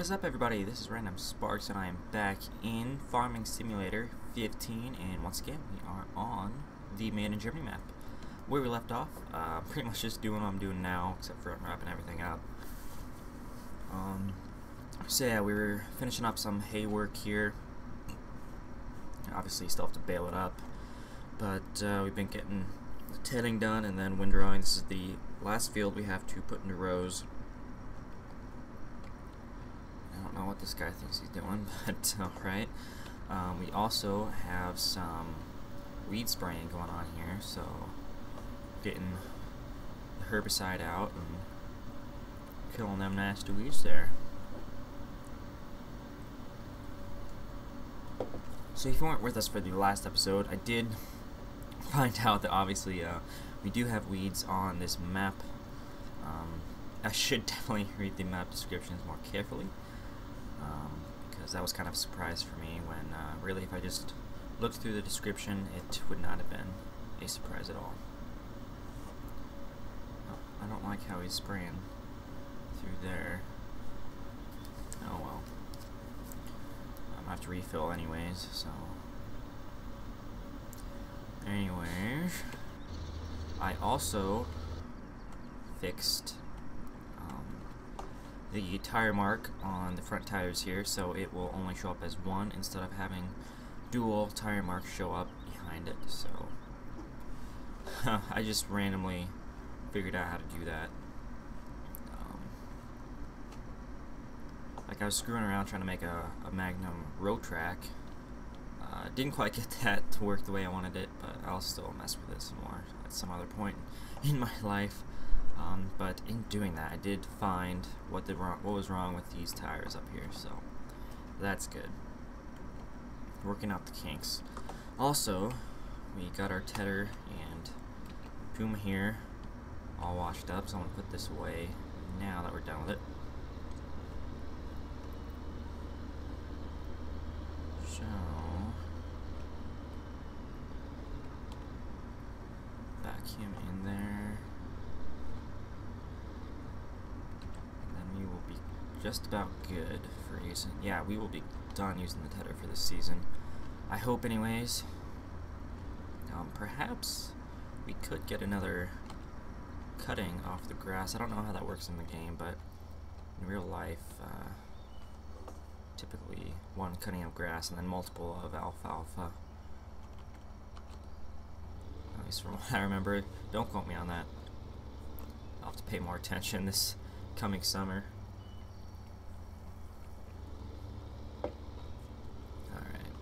What is up, everybody? This is Random Sparks, and I am back in Farming Simulator 15, and once again, we are on the Made in Germany map. Where we left off, pretty much just doing what I'm doing now, except for unwrapping everything up. So yeah, we were finishing up some hay work here. Obviously, still have to bale it up, but we've been getting the tilling done, and then windrowing. This is the last field we have to put into rows. I don't know what this guy thinks he's doing, but alright. We also have some weed spraying going on here, so getting the herbicide out and killing them nasty weeds there. So if you weren't with us for the last episode, I did find out that obviously we do have weeds on this map. I should definitely read the map descriptions more carefully. Because that was kind of a surprise for me when really if I just looked through the description, it would not have been a surprise at all. Oh, I don't like how he's spraying through there. Oh well. I'm gonna have to refill anyways, so. Anyways, I also fixed the tire mark on the front tires here, so it will only show up as one instead of having dual tire marks show up behind it. So I just randomly figured out how to do that. Like I was screwing around trying to make a Magnum road track. Didn't quite get that to work the way I wanted it, but I'll still mess with it some more at some other point in my life. But in doing that, I did find what was wrong with these tires up here, so that's good. Working out the kinks. Also, we got our tedder and Puma here all washed up, so I'm gonna put this away now that we're done with it. So vacuum in there. We will be just about good for using. Yeah, we will be done using the tedder for this season. I hope, anyways. Perhaps we could get another cutting off the grass. I don't know how that works in the game, but in real life, typically one cutting of grass and then multiple of alfalfa. At least from what I remember. Don't quote me on that. I'll have to pay more attention this coming summer. Alright.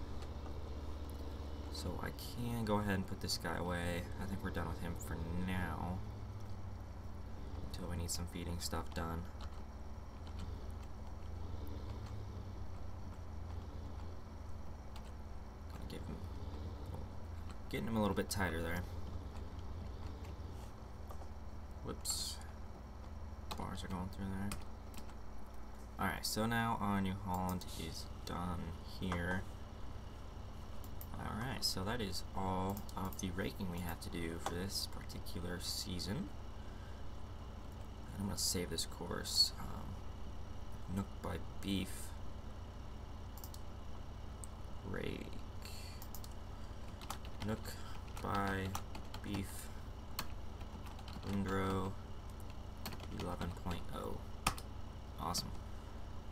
So I can go ahead and put this guy away. I think we're done with him for now. Until we need some feeding stuff done. Getting him a little bit tighter there. Whoops. Bars are going through there. Alright, so now our New Holland is done here. Alright, so that is all of the raking we have to do for this particular season. I'm going to save this course. Nook by beef. Rake. Nook by beef. Windrow 11.0. Awesome.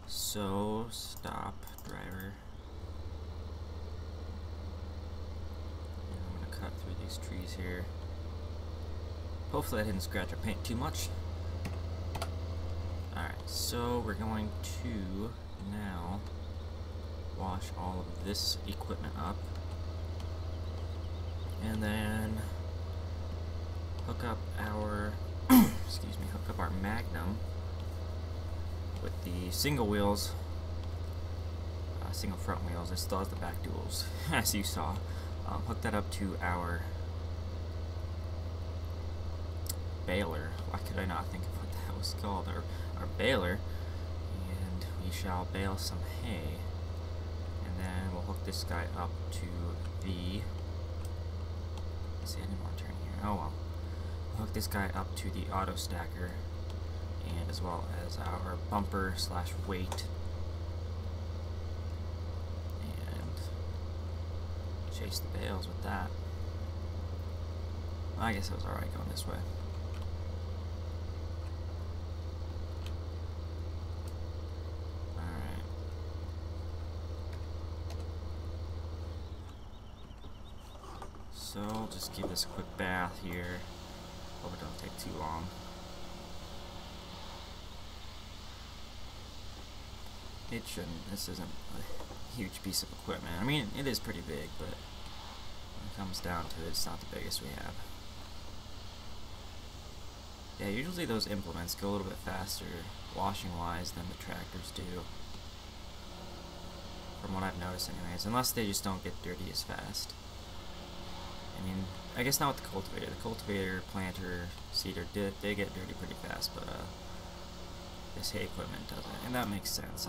So, stop, driver. And I'm going to cut through these trees here. Hopefully I didn't scratch or paint too much. Alright, so we're going to now wash all of this equipment up. And then hook up our excuse me, hook up our Magnum with the single wheels, single front wheels. It still has the back duals, as you saw. Hook that up to our baler. Why could I not think of what that was called? Our baler, and we shall bale some hay. And then we'll hook this guy up to the. See, I didn't want to turn here. Oh well. Hook this guy up to the auto stacker, and as well as our bumper slash weight chase the bales with that. I guess it was alright going this way. Alright. So I'll just give this a quick bath here. Hope it don't take too long. It shouldn't. This isn't a huge piece of equipment. I mean, it is pretty big, but when it comes down to it, it's not the biggest we have. Yeah, usually those implements go a little bit faster, washing-wise, than the tractors do. From what I've noticed anyways, unless they just don't get dirty as fast. I mean, I guess not with the cultivator. The cultivator, planter, seeder, they get dirty pretty fast, but this hay equipment doesn't, and that makes sense.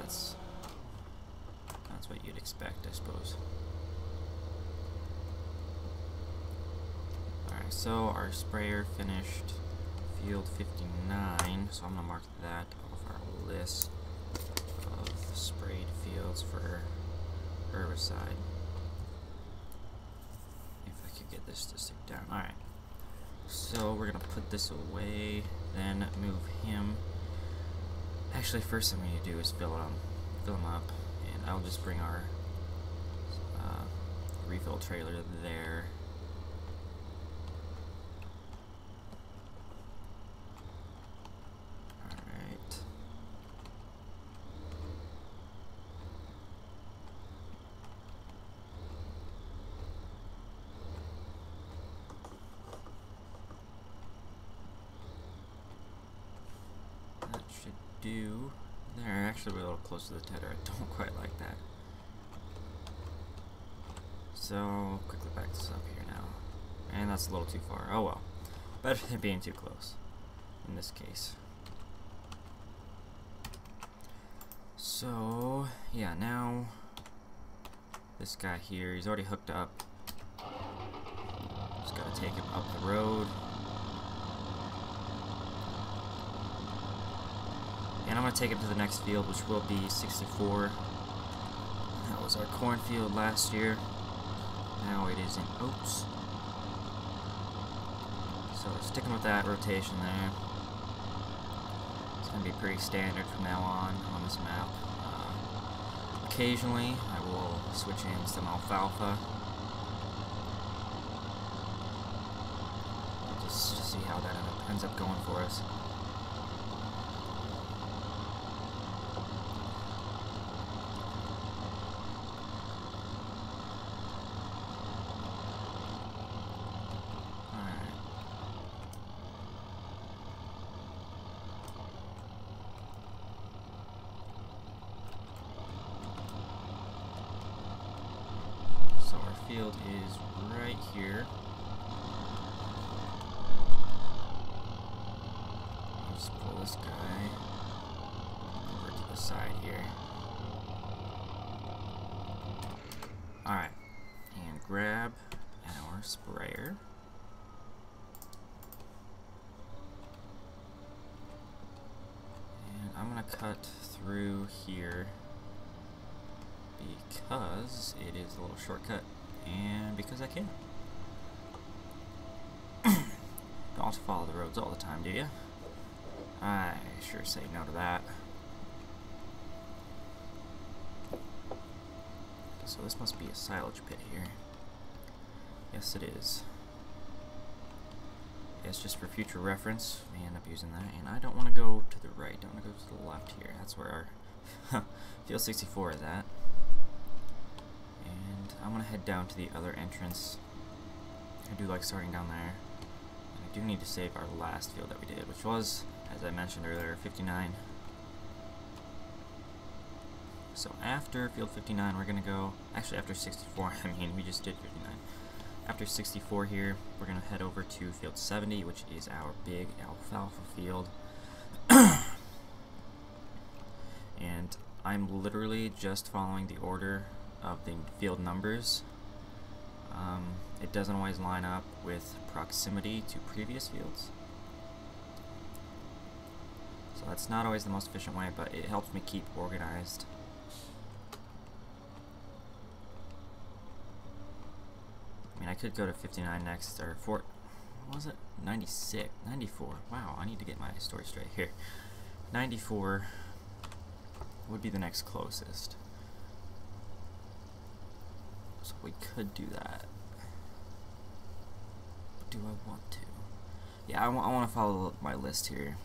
That's what you'd expect, I suppose. Alright, so our sprayer finished field 59, so I'm going to mark that off our list of sprayed fields for herbicide. If I could get this to stick down. Alright, so we're going to put this away, then move him. Actually, first thing we need to do is fill him up, and I'll just bring our refill trailer there. Alright. That should do. There, actually we're a little close to the tether. I don't quite like that. So, quickly back this up here now. And that's a little too far. Oh well. Better than being too close. In this case. So, yeah, now this guy here, he's already hooked up. Just gotta take him up the road. And I'm going to take him to the next field, which will be 64. That was our cornfield last year. Now it is in oats. So we're sticking with that rotation there. It's going to be pretty standard from now on this map. Occasionally I will switch in some alfalfa. Just to see how that ends up going for us. Field is right here. Just pull this guy over to the side here. Alright, and grab our sprayer. And I'm gonna cut through here because it is a little shortcut. And because I can. Don't have to follow the roads all the time, do you? I sure say no to that. So this must be a silage pit here. Yes, it is. It's just for future reference. We end up using that. And I don't want to go to the right. I want to go to the left here. That's where our field 64 is at. I'm gonna head down to the other entrance. I do like starting down there. And I do need to save our last field that we did, which was, as I mentioned earlier, 59. So after field 59, we're gonna go, actually after 64, I mean, we just did 59. After 64 here, we're gonna head over to field 70, which is our big alfalfa field. And I'm literally just following the order of the field numbers. It doesn't always line up with proximity to previous fields. So that's not always the most efficient way, but it helps me keep organized. could go to 59 next, or what was it? 96, 94. Wow, I need to get my story straight here. 94 would be the next closest. So we could do that. But do I want to? Yeah, I want to follow my list here.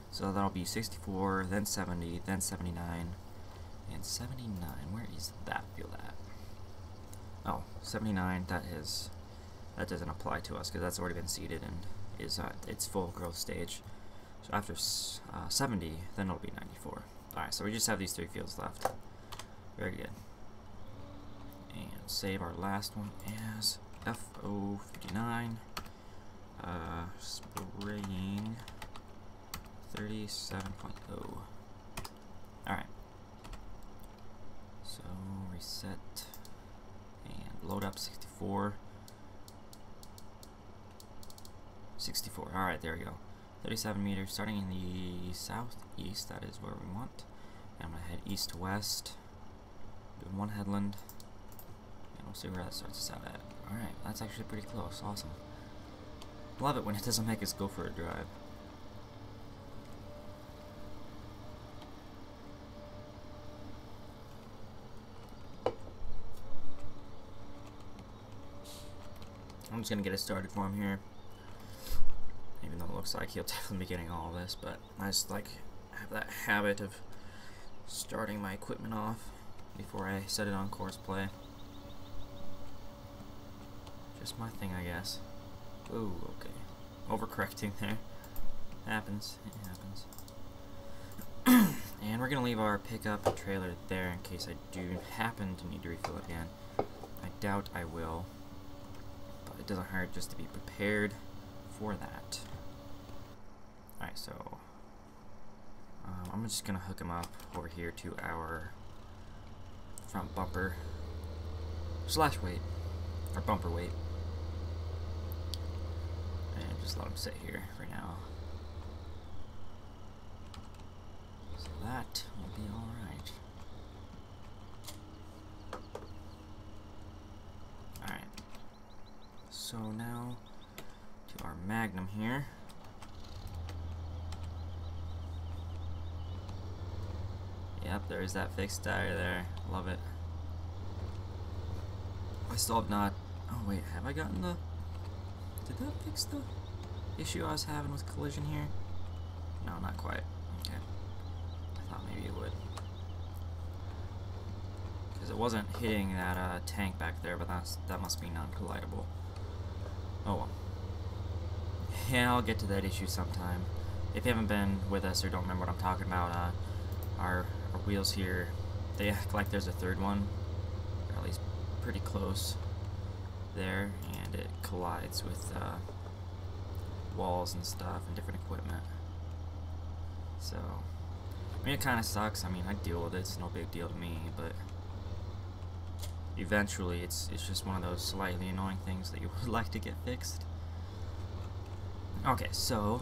So that'll be 64, then 70, then 79, and 79. Where is that field at? Oh, 79. That doesn't apply to us because that's already been seeded and is at its full growth stage. So after 70, then it'll be 94. All right, so we just have these 3 fields left. Very good. And save our last one as FO59. Spraying 37.0. Alright. So reset and load up 64. 64. Alright, there we go. 37 meters starting in the southeast. That is where we want. And I'm going to head east to west. Doing one headland. And we'll see where that starts us out at. Alright, that's actually pretty close. Awesome. Love it when it doesn't make us go for a drive. I'm just gonna get it started for him here. Even though it looks like he'll definitely be getting all of this, but I just like have that habit of starting my equipment off before I set it on course play. Just my thing, I guess. Ooh, okay. Overcorrecting there. Happens. It happens. And we're gonna leave our pickup and trailer there in case I do happen to need to refill it again. I doubt I will, but it doesn't hurt just to be prepared for that. Alright, so I'm just gonna hook him up over here to our front bumper slash weight, or bumper weight. And just let him sit here for now. So that will be alright. Alright. So now to our Magnum here. Yep, there's that fixed tire there. Love it. I still have not... Oh wait, have I gotten the... Did that fix the issue I was having with collision here? No, not quite. Okay. I thought maybe it would. Because it wasn't hitting that tank back there, but that must be non-collidable. Oh well. Yeah, I'll get to that issue sometime. If you haven't been with us or don't remember what I'm talking about, our wheels here, they act like there's a third one, or at least pretty close there, and it collides with walls and stuff and different equipment. So, I mean, it kind of sucks. I mean, I deal with it. It's no big deal to me, but eventually it's just one of those slightly annoying things that you would like to get fixed. Okay, so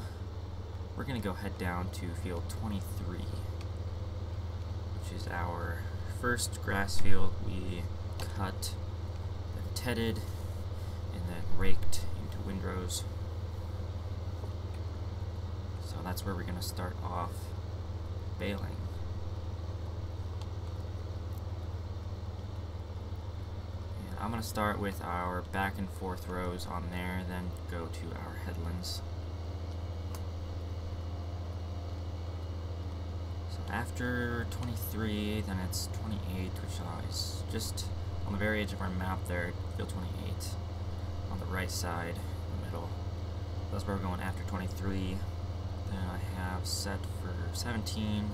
we're gonna go head down to field 23, which is our first grass field. We cut, then tedded, and then raked into windrows. So that's where we're gonna start off baling. And I'm gonna start with our back and forth rows on there, then go to our headlands. So after 23, then it's 28, which is just on the very edge of our map there, field 28, on the right side, in the middle. That's where we're going after 23. Then I have set for 17,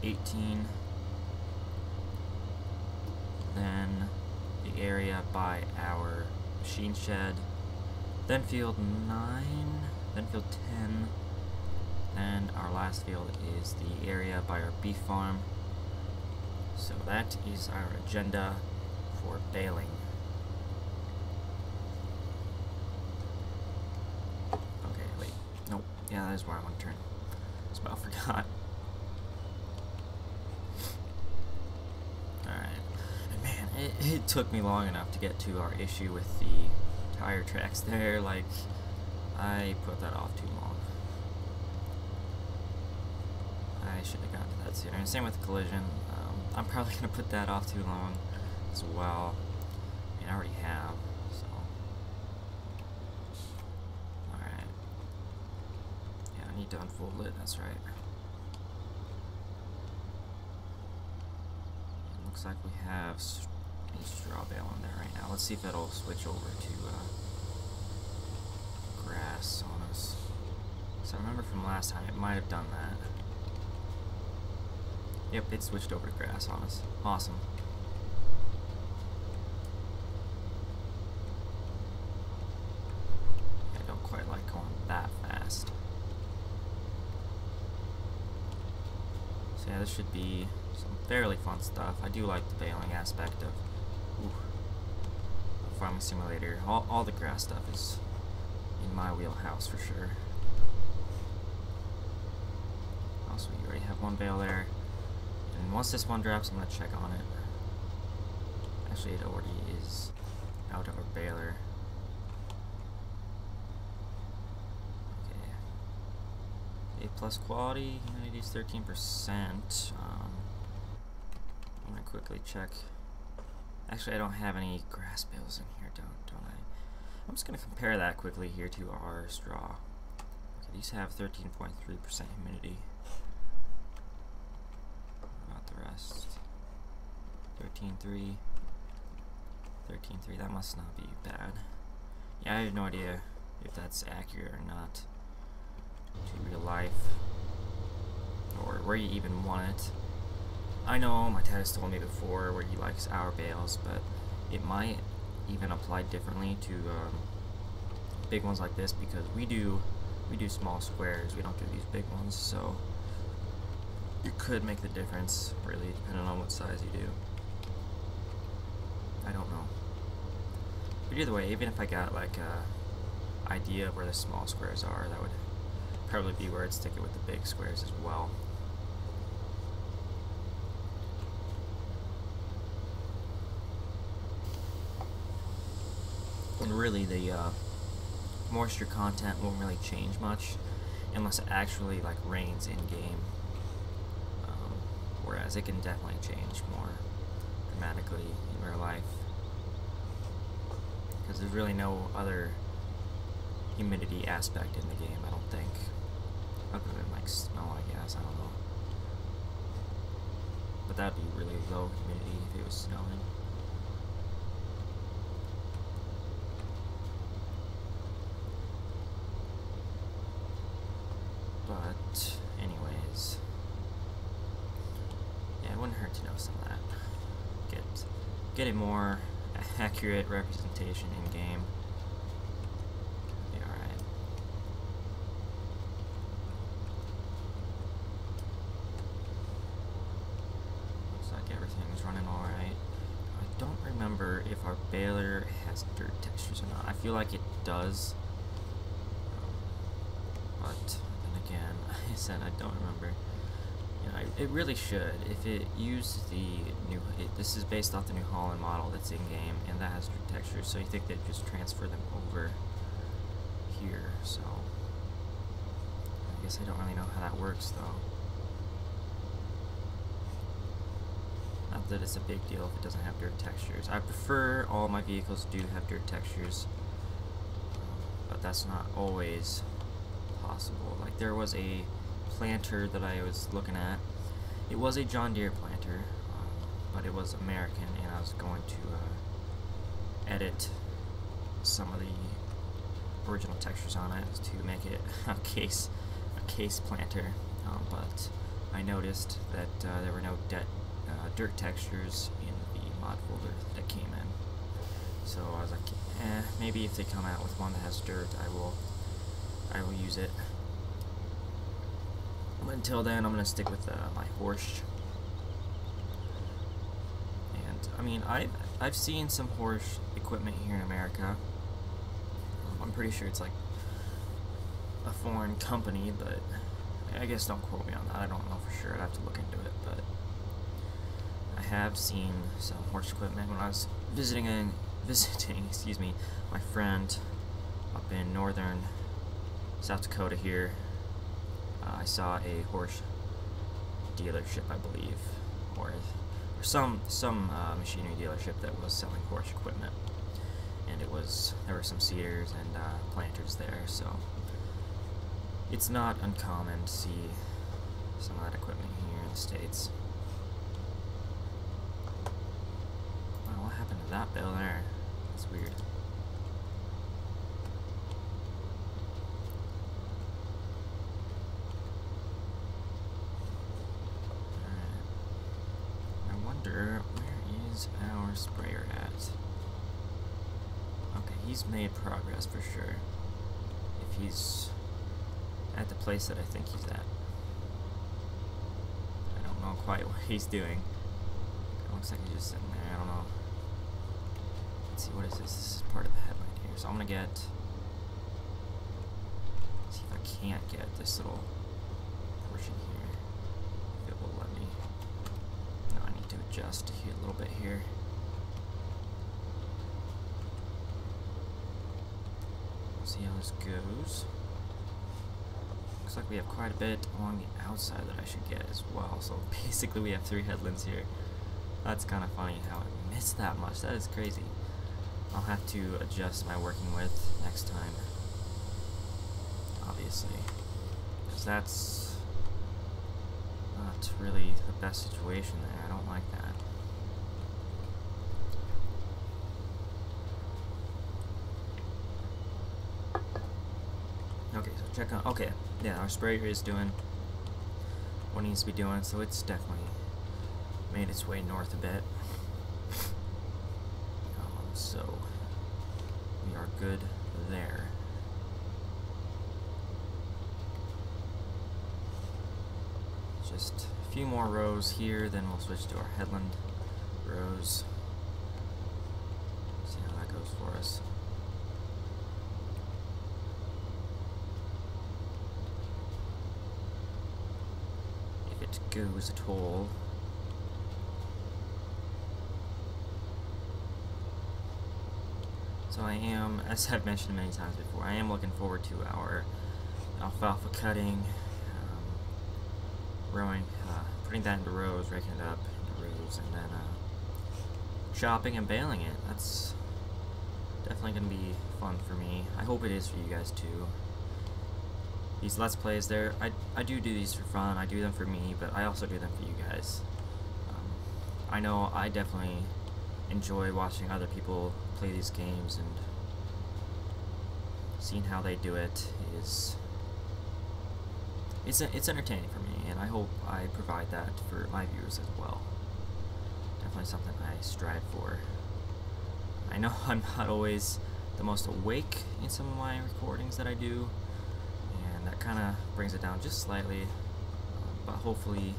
18, then the area by our machine shed, then field 9, then field 10, and our last field is the area by our beef farm. So that is our agenda for baling. Okay, wait, nope, yeah, that is where I want to turn. That's what I forgot. Alright, and man, it took me long enough to get to our issue with the tire tracks there. Like, I put that off too long. I should have gotten to that sooner. And same with the collision. I'm probably going to put that off too long as well. I mean, I already have, so. Alright. Yeah, I need to unfold it, that's right. It looks like we have a straw bale in there right now. Let's see if it'll switch over to grass on us. So I remember from last time it might have done that. Yep, it switched over to grass on us. Awesome. I don't quite like going that fast. So yeah, this should be some fairly fun stuff. I do like the baling aspect of Farming Simulator. All the grass stuff is in my wheelhouse for sure. Also, you already have one bale there. And once this one drops, I'm going to check on it. Actually, it already is out of our baler. Okay. A+ quality, humidity is 13%. I'm going to quickly check. Actually, I don't have any grass bales in here, don't I? I'm just going to compare that quickly here to our straw. Okay, these have 13.3% humidity. Rest 13.3 13.3. That must not be bad. Yeah, I have no idea if that's accurate or not to real life, or where you even want it. I know my dad has told me before where he likes our bales, but it might even apply differently to big ones like this, because we do small squares. We don't do these big ones, so it could make the difference, really, depending on what size you do. I don't know. But either way, even if I got like a idea of where the small squares are, that would probably be where I'd stick it with the big squares as well. And really, the moisture content won't really change much unless it actually like rains in game. Whereas it can definitely change more dramatically in real life, because there's really no other humidity aspect in the game, I don't think, other than like snow, I guess. I don't know, but that'd be really low humidity if it was snowing. But anyways, it wouldn't hurt to know some of that. Get a more accurate representation in game. Be alright. Looks like everything's running alright. I don't remember if our baler has dirt textures or not. I feel like it does. But then again, I said I don't remember. It really should. If it used the new, this is based off the New Holland model that's in game, and that has dirt textures. So you think they'd just transfer them over here? So I guess I don't really know how that works, though. Not that it's a big deal if it doesn't have dirt textures. I prefer all my vehicles do have dirt textures, but that's not always possible. Like, there was a planter that I was looking at. It was a John Deere planter, but it was American, and I was going to edit some of the original textures on it to make it a case planter, but I noticed that there were no dirt textures in the mod folder that it came in. So I was like, maybe if they come out with one that has dirt, I will use it. But until then, I'm gonna stick with my Horsch. And I mean, I've seen some Horsch equipment here in America. I'm pretty sure it's like a foreign company, but I guess don't quote me on that. I don't know for sure. I'd have to look into it. But I have seen some horse equipment when I was visiting, excuse me, my friend up in northern South Dakota here. I saw a horse dealership, I believe, or some machinery dealership that was selling horse equipment, and there were some seeders and planters there, so it's not uncommon to see some of that equipment here in the States. Wow, what happened to that bill there? That's weird. Where is our sprayer at? Okay, he's made progress for sure. If he's at the place that I think he's at. I don't know quite what he's doing. It looks like he's just sitting there, I don't know. Let's see, what is this? This is part of the headlight here. So I'm gonna see if I can't get this little portion here. If it will let me. To adjust here a little bit here. We'll see how this goes. Looks like we have quite a bit along the outside that I should get as well. So basically we have 3 headlands here. That's kind of funny how I missed that much. That is crazy. I'll have to adjust my working width next time, obviously, because that's not really the best situation there. I don't like that. Okay, so check on. Okay, yeah, our sprayer is doing what it needs to be doing, so it's definitely made its way north a bit. So we are good there. Just a few more rows here, then we'll switch to our headland rows. See how that goes for us. If it goes at all. So I am, as I've mentioned many times before, I am looking forward to our alfalfa cutting. Rowing, putting that into rows, raking it up into rows, and then chopping and baling it. That's definitely going to be fun for me. I hope it is for you guys too. These Let's Plays, I do these for fun, I do them for me, but I also do them for you guys. I know I definitely enjoy watching other people play these games, and seeing how they do it is... It's entertaining for me, and I hope I provide that for my viewers as well. Definitely something I strive for. I know I'm not always the most awake in some of my recordings that I do, and that kind of brings it down just slightly, but hopefully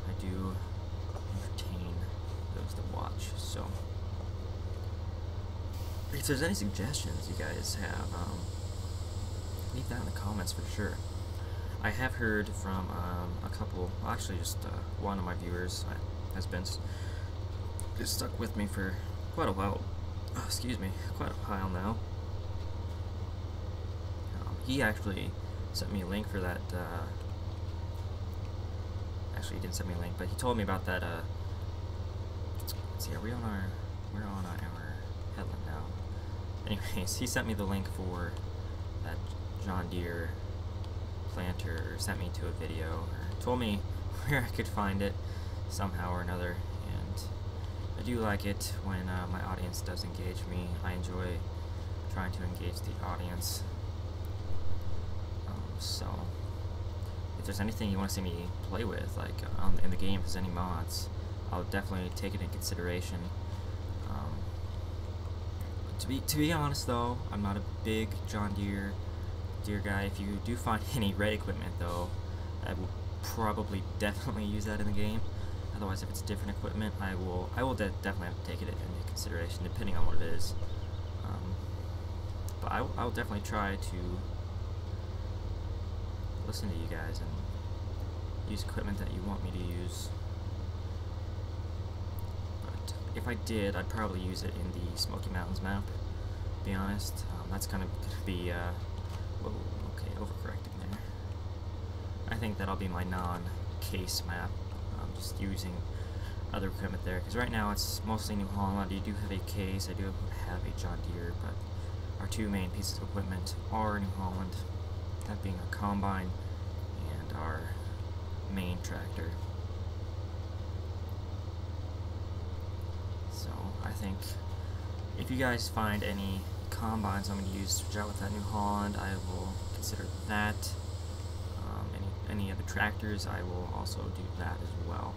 I do entertain those that watch. So if there's any suggestions you guys have, leave that in the comments for sure. I have heard from a couple, well, actually just one of my viewers has been stuck with me for quite a while. Excuse me, quite a while now. He actually sent me a link for that. Actually, he didn't send me a link, but he told me about that. Let's see, we're on our headland now. Anyways, he sent me the link for that John Deere planter, sent me to a video, or told me where I could find it somehow or another, and I do like it when my audience does engage me. I enjoy trying to engage the audience. So if there's anything you want to see me play with, like in the game, if there's any mods, I'll definitely take it in consideration. To be honest though, I'm not a big John Deere guy. If you do find any red equipment though, I will probably definitely use that in the game. Otherwise, if it's different equipment, I will definitely have to take it into consideration depending on what it is. But I'll definitely try to listen to you guys and use equipment that you want me to use. if I did, I'd probably use it in the Smoky Mountains map, to be honest. That's kind of going to be, whoa, okay, overcorrecting there. I think that'll be my non-case map, just using other equipment there, because right now it's mostly New Holland. You do have a case, I do have a John Deere, but our two main pieces of equipment are New Holland, that being our combine and our main tractor. So I think if you guys find any combines I'm going to use to switch out with that New Holland, I will consider that. Any of the tractors, I will also do that as well.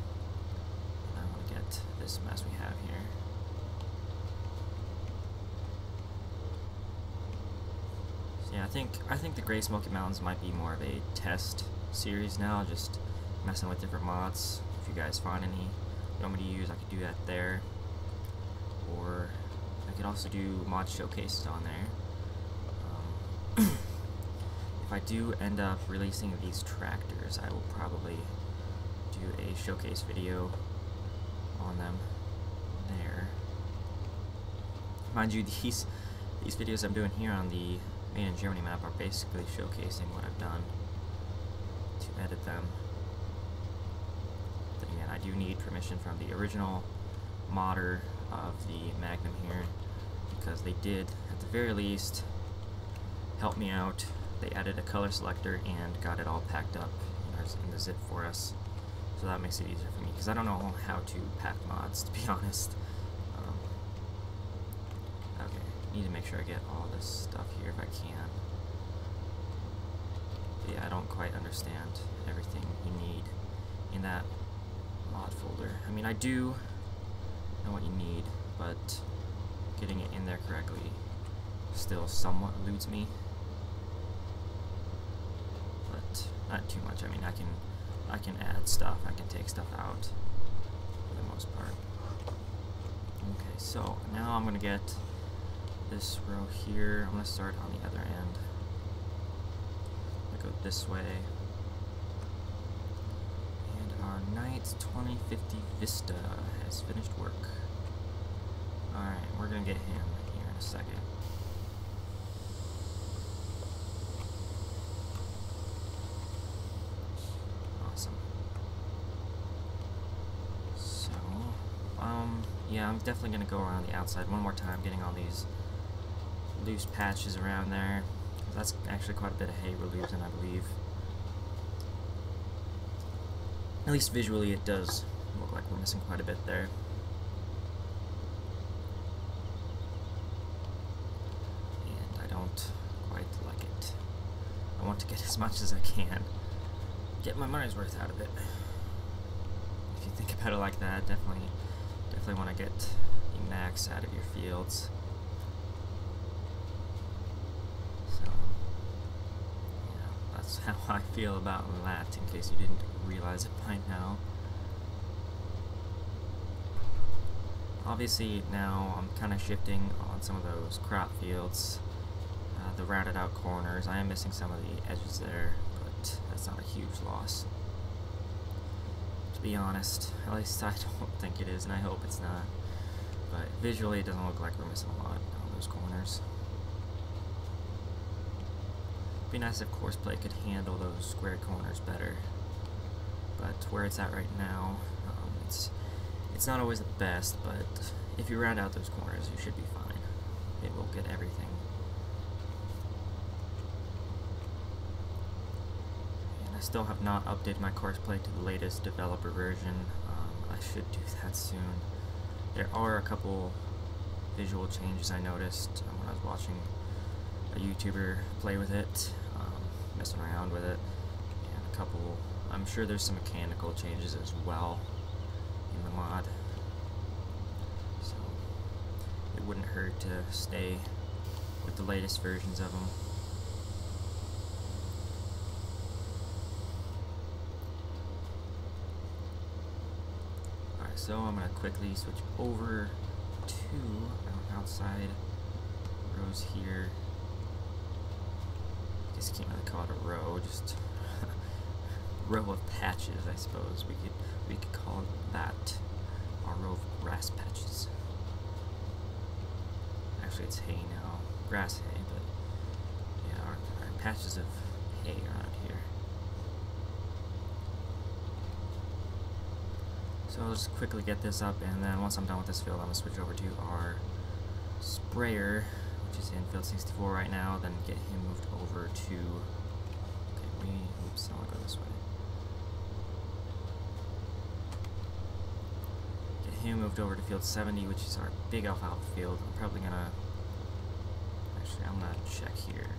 And I want to get this mess we have here. So yeah, I think the Great Smoky Mountains might be more of a test series now, just messing with different mods. If you guys find any you want me to use, I could do that there. Or I could also do mod showcases on there. If I do end up releasing these tractors, I will probably do a showcase video on them there. Mind you, these videos I'm doing here on the Made in Germany map are basically showcasing what I've done to edit them. But again, I do need permission from the original modder of the Magnum here, because they did, at the very least, help me out. They added a color selector and got it all packed up in the zip for us, so that makes it easier for me, because I don't know how to pack mods, to be honest. Okay, need to make sure I get all this stuff here if I can. But yeah, I don't quite understand everything you need in that mod folder. I mean, I do know what you need, but getting it in there correctly still somewhat eludes me. Not too much. I mean, I can add stuff, I can take stuff out for the most part. Okay, so now I'm gonna get this row here. I'm gonna start on the other end. I'm gonna go this way. And our Knight 2050 Vista has finished work. Alright, we're gonna get him here in a second. Yeah, I'm definitely going to go around the outside one more time, getting all these loose patches around there. That's actually quite a bit of hay we're losing, I believe. At least visually it does look like we're missing quite a bit there. And I don't quite like it. I want to get as much as I can. Get my money's worth out of it. If you think about it like that, definitely want to get the max out of your fields. So, yeah, that's how I feel about that, in case you didn't realize it by now. Obviously, now I'm kind of shifting on some of those crop fields, the rounded out corners. I am missing some of the edges there, but that's not a huge loss. To be honest, at least I don't think it is, and I hope it's not. But visually, it doesn't look like we're missing a lot on those corners. It'd be nice if Courseplay could handle those square corners better. But where it's at right now, it's not always the best. But if you round out those corners, you should be fine. It will get everything. I still have not updated my Courseplay to the latest developer version. I should do that soon. There are a couple visual changes I noticed when I was watching a YouTuber play with it, messing around with it, and a couple, I'm sure there's some mechanical changes as well in the mod, so it wouldn't hurt to stay with the latest versions of them. So I'm going to quickly switch over to outside rows here. I guess you can't really call it a row, just row of patches, I suppose. We could call it that. Our row of grass patches. it's hay now, grass hay, but yeah, our patches of hay around here. So I'll just quickly get this up, and then once I'm done with this field, I'm going to switch over to our sprayer, which is in field 64 right now, then get him moved over to, oops, I'll go this way. Get him moved over to field 70, which is our big alfalfa field. I'm probably going to, actually, I'm going to check here.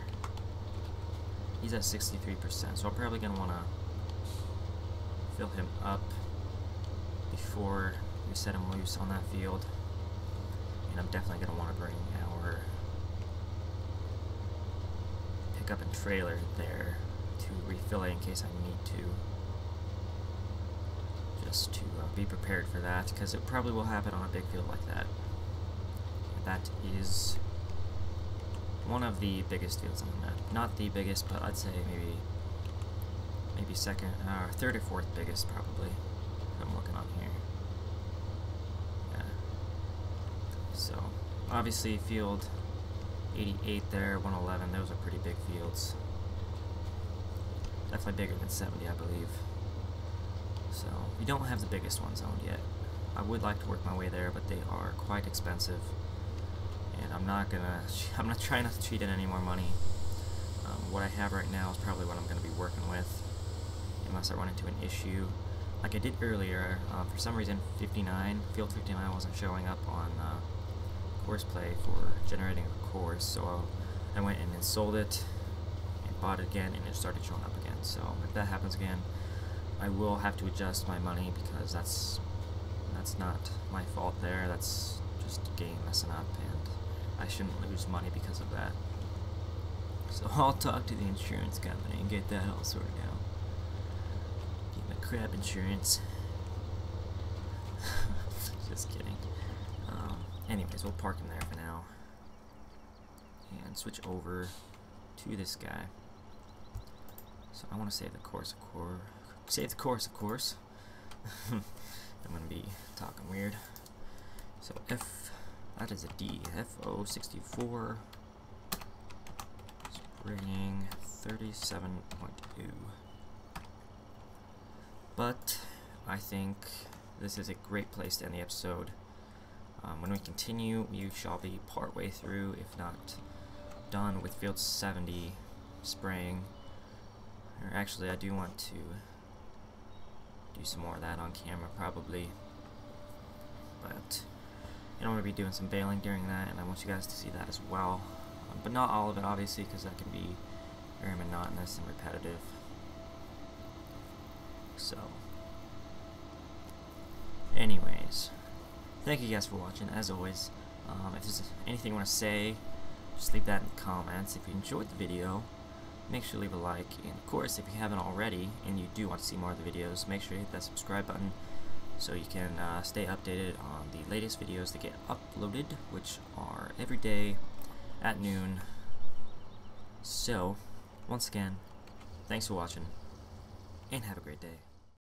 He's at 63%, so I'm probably going to want to fill him up before we set him loose on that field. And I'm definitely going to want to bring our pickup and trailer there to refill it in case I need to, just to be prepared for that, because it probably will happen on a big field like that. That is one of the biggest fields on the map. Not the biggest, but I'd say maybe second, third or fourth biggest probably. I'm looking on here. Yeah. So obviously field 88 there, 111, those are pretty big fields. Definitely bigger than 70, I believe. So we don't have the biggest ones owned yet. I would like to work my way there, but they are quite expensive, and I'm not trying not to cheat in any more money. What I have right now is probably what I'm going to be working with, unless I run into an issue like I did earlier. For some reason, field 59 wasn't showing up on course play for generating a course, so I went and sold it and bought it again, and it started showing up again. So if that happens again, I will have to adjust my money, because that's not my fault there. That's just the game messing up, and I shouldn't lose money because of that. So I'll talk to the insurance company and get that all sorted out. Get my crap insurance. Just kidding. Anyways, we'll park him there for now and switch over to this guy. So I want to save the course, of course. I'm gonna be talking weird. So that is a D. FO64 spraying 37.2. But I think this is a great place to end the episode. When we continue, we shall be partway through, if not done, with field 70 spraying. Or actually, I do want to do some more of that on camera, probably. But I'm going to be doing some baling during that, and I want you guys to see that as well. But not all of it, obviously, because that can be very monotonous and repetitive. So, anyways, thank you guys for watching, as always. If there's anything you want to say, just leave that in the comments. If you enjoyed the video, make sure to leave a like, and of course, if you haven't already and you do want to see more of the videos, make sure you hit that subscribe button so you can stay updated on the latest videos that get uploaded, which are every day at noon. So, once again, thanks for watching, and have a great day.